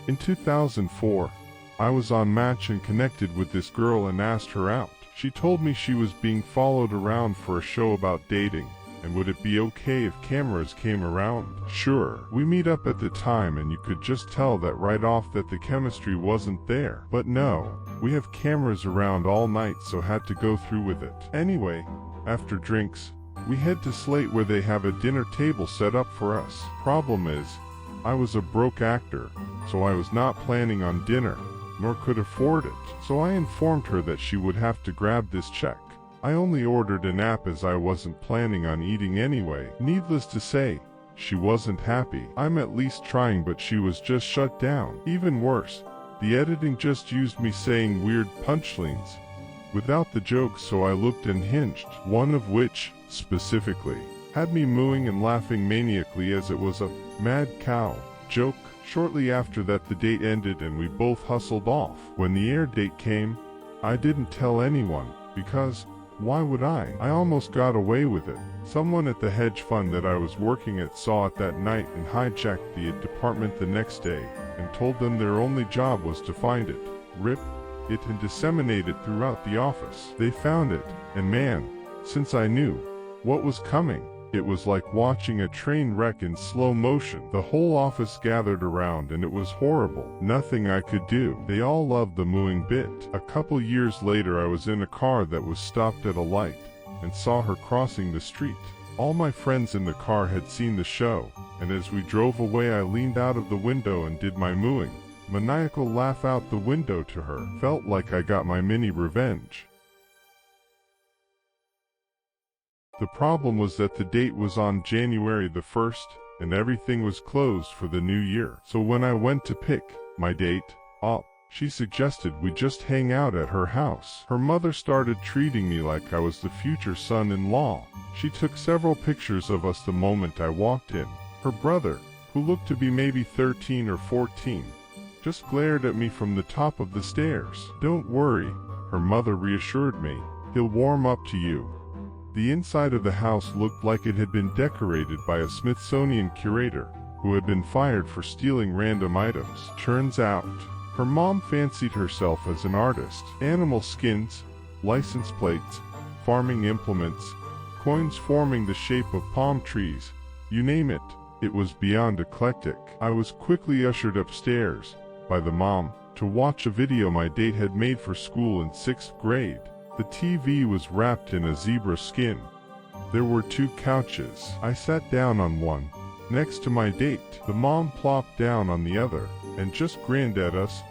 In 2004, I was on Match and connected with this girl and asked her out. She told me she was being followed around for a show about dating, and would it be okay if cameras came around? Sure. We meet up at the time and you could just tell that right off that the chemistry wasn't there. But no, we have cameras around all night, so had to go through with it. Anyway, after drinks, we head to Slate where they have a dinner table set up for us. Problem is, I was a broke actor, so I was not planning on dinner, nor could afford it. So I informed her that she would have to grab this check. I only ordered an app as I wasn't planning on eating anyway. Needless to say, she wasn't happy. I'm at least trying, but she was just shut down. Even worse, the editing just used me saying weird punchlines without the jokes, so I looked unhinged. One of which, specifically, had me mooing and laughing maniacally as it was a mad cow joke. Shortly after that, the date ended and we both hustled off. When the air date came, I didn't tell anyone, because why would I? I almost got away with it. Someone at the hedge fund that I was working at saw it that night and hijacked the department the next day and told them their only job was to find it, rip it, and disseminate it throughout the office. They found it, and man, since I knew what was coming, it was like watching a train wreck in slow motion. The whole office gathered around and it was horrible. Nothing I could do. They all loved the mooing bit. A couple years later, I was in a car that was stopped at a light and saw her crossing the street. All my friends in the car had seen the show, and as we drove away I leaned out of the window and did my mooing, maniacal laugh out the window to her. Felt like I got my mini revenge. The problem was that the date was on January the 1st, and everything was closed for the new year. So when I went to pick my date up, she suggested we just hang out at her house. Her mother started treating me like I was the future son-in-law. She took several pictures of us the moment I walked in. Her brother, who looked to be maybe 13 or 14, just glared at me from the top of the stairs. "Don't worry," her mother reassured me. "He'll warm up to you." The inside of the house looked like it had been decorated by a Smithsonian curator who had been fired for stealing random items. Turns out, her mom fancied herself as an artist. Animal skins, license plates, farming implements, coins forming the shape of palm trees, you name it. It was beyond eclectic. I was quickly ushered upstairs by the mom to watch a video my date had made for school in 6th grade. The TV was wrapped in a zebra skin. There were 2 couches. I sat down on one, next to my date. The mom plopped down on the other, and just grinned at us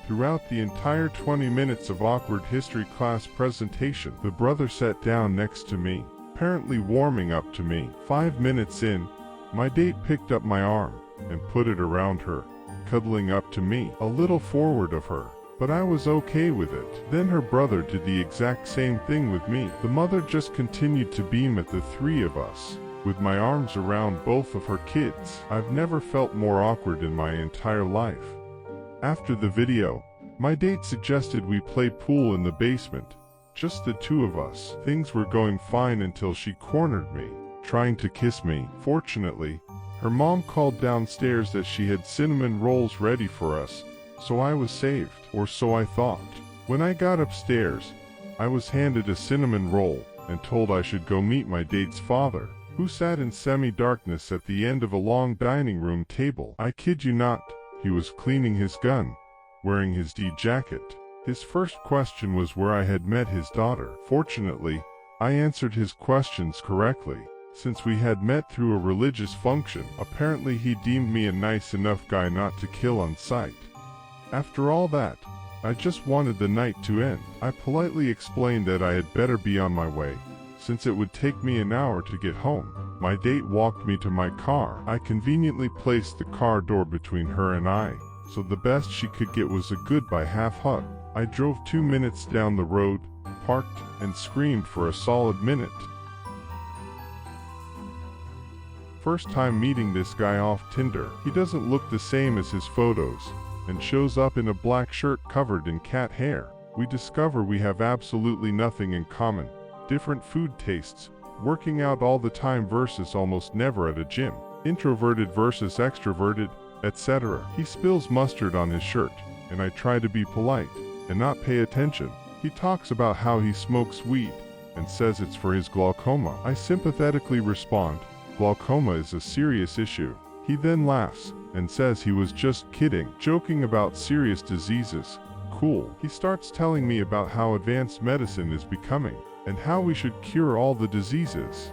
throughout the entire 20 minutes of awkward history class presentation. The brother sat down next to me, apparently warming up to me. 5 minutes in, my date picked up my arm and put it around her, cuddling up to me, a little forward of her. But I was okay with it. Then her brother did the exact same thing with me. The mother just continued to beam at the 3 of us, with my arms around both of her kids. I've never felt more awkward in my entire life. After the video, my date suggested we play pool in the basement, just the 2 of us. Things were going fine until she cornered me, trying to kiss me. Fortunately, her mom called downstairs that she had cinnamon rolls ready for us, so I was saved, or so I thought. When I got upstairs, I was handed a cinnamon roll and told I should go meet my date's father, who sat in semi-darkness at the end of a long dining room table. I kid you not, he was cleaning his gun, wearing his D jacket. His first question was where I had met his daughter. Fortunately, I answered his questions correctly. Since we had met through a religious function, apparently he deemed me a nice enough guy not to kill on sight. After all that, I just wanted the night to end. I politely explained that I had better be on my way, since it would take me an hour to get home. My date walked me to my car. I conveniently placed the car door between her and I, so the best she could get was a goodbye half hug. I drove 2 minutes down the road, parked, and screamed for a solid minute. First time meeting this guy off Tinder. He doesn't look the same as his photos, and shows up in a black shirt covered in cat hair. We discover we have absolutely nothing in common. Different food tastes, working out all the time versus almost never at a gym. Introverted versus extroverted, etc. He spills mustard on his shirt, and I try to be polite and not pay attention. He talks about how he smokes weed and says it's for his glaucoma. I sympathetically respond, glaucoma is a serious issue. He then laughs and says he was just kidding, joking about serious diseases. Cool. He starts telling me about how advanced medicine is becoming and how we should cure all the diseases.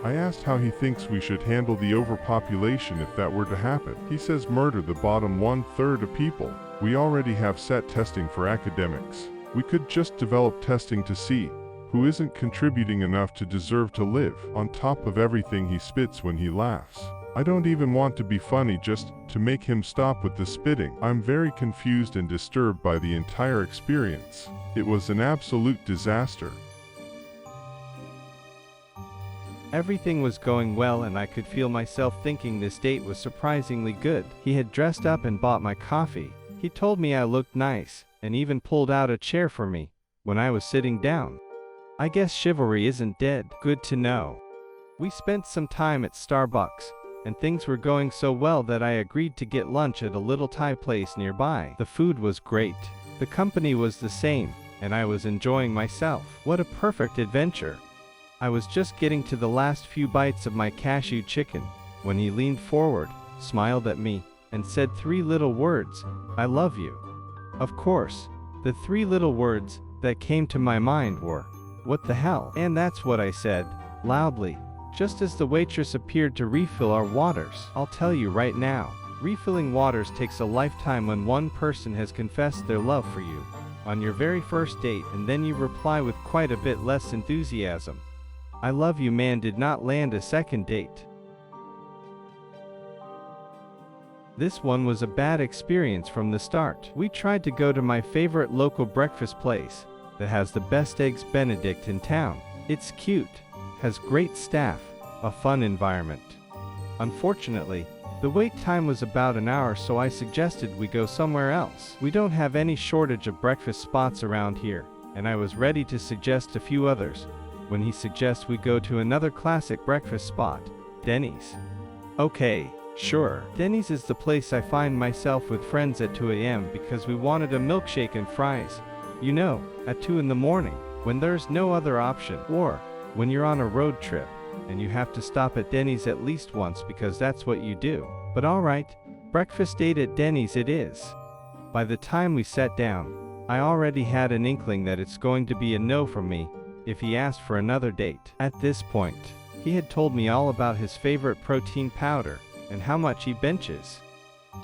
I asked how he thinks we should handle the overpopulation if that were to happen. He says murder the bottom 1/3 of people. We already have set testing for academics. We could just develop testing to see who isn't contributing enough to deserve to live. On top of everything, he spits when he laughs. I don't even want to be funny just to make him stop with the spitting. I'm very confused and disturbed by the entire experience. It was an absolute disaster. Everything was going well and I could feel myself thinking this date was surprisingly good. He had dressed up and bought my coffee. He told me I looked nice, and even pulled out a chair for me when I was sitting down. I guess chivalry isn't dead. Good to know. We spent some time at Starbucks, and things were going so well that I agreed to get lunch at a little Thai place nearby. The food was great. The company was the same, and I was enjoying myself. What a perfect adventure. I was just getting to the last few bites of my cashew chicken when he leaned forward, smiled at me, and said 3 little words, "I love you." Of course, the 3 little words that came to my mind were, "What the hell?" And that's what I said, loudly, just as the waitress appeared to refill our waters. I'll tell you right now, refilling waters takes a lifetime when one person has confessed their love for you on your very first date, and then you reply with quite a bit less enthusiasm. "I love you, man" did not land a second date. This one was a bad experience from the start. We tried to go to my favorite local breakfast place that has the best eggs Benedict in town. It's cute, has great staff, a fun environment. Unfortunately, the wait time was about an hour, so I suggested we go somewhere else. We don't have any shortage of breakfast spots around here, and I was ready to suggest a few others when he suggests we go to another classic breakfast spot, Denny's. Okay, sure. Denny's is the place I find myself with friends at 2 a.m. because we wanted a milkshake and fries. You know, at 2 in the morning, when there's no other option, or when you're on a road trip and you have to stop at Denny's at least once because that's what you do. But alright, breakfast date at Denny's it is. By the time we sat down, I already had an inkling that it's going to be a no from me if he asked for another date. At this point, he had told me all about his favorite protein powder and how much he benches.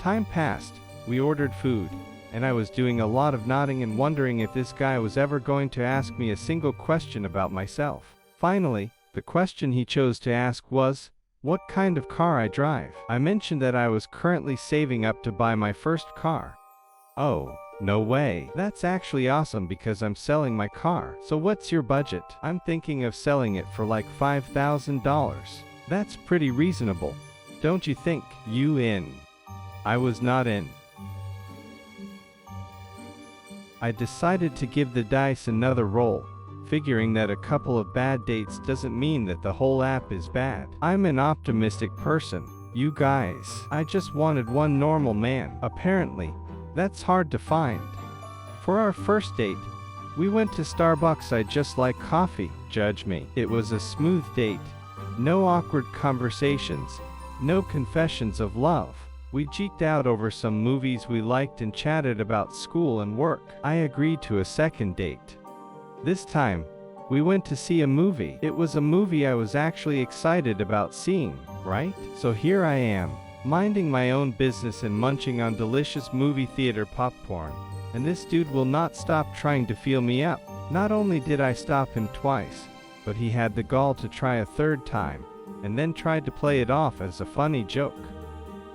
Time passed, we ordered food, and I was doing a lot of nodding and wondering if this guy was ever going to ask me a single question about myself. Finally, the question he chose to ask was, what kind of car I drive. I mentioned that I was currently saving up to buy my first car. "Oh, no way. That's actually awesome because I'm selling my car. So what's your budget?" "I'm thinking of selling it for like $5,000. That's pretty reasonable, don't you think?" "You in?" I was not in. I decided to give the dice another roll, figuring that a couple of bad dates doesn't mean that the whole app is bad. I'm an optimistic person, you guys. I just wanted one normal man. Apparently, that's hard to find. For our first date, we went to Starbucks. I just like coffee, judge me. It was a smooth date. No awkward conversations, no confessions of love. We geeked out over some movies we liked and chatted about school and work. I agreed to a second date. This time, we went to see a movie. It was a movie I was actually excited about seeing, right? So here I am, minding my own business and munching on delicious movie theater popcorn, and this dude will not stop trying to feel me up. Not only did I stop him twice, but he had the gall to try a third time, and then tried to play it off as a funny joke.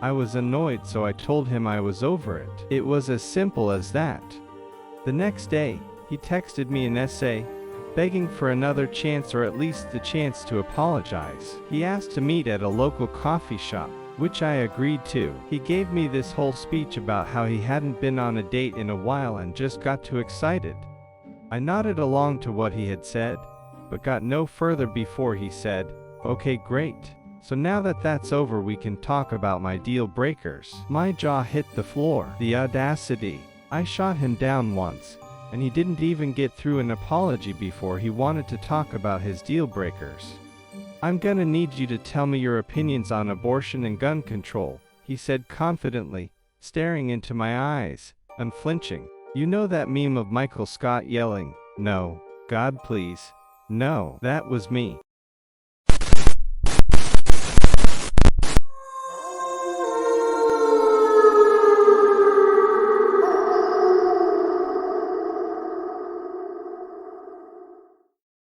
I was annoyed, so I told him I was over it. It was as simple as that. The next day, he texted me an essay, begging for another chance or at least the chance to apologize. He asked to meet at a local coffee shop, which I agreed to. He gave me this whole speech about how he hadn't been on a date in a while and just got too excited. I nodded along to what he had said, but got no further before he said, "Okay, great. So now that that's over, we can talk about my deal breakers. My jaw hit the floor. The audacity. I shot him down once, and he didn't even get through an apology before he wanted to talk about his deal breakers. I'm gonna need you to tell me your opinions on abortion and gun control, he said confidently, staring into my eyes, unflinching. You know that meme of Michael Scott yelling, "No, God please, no"? That was me.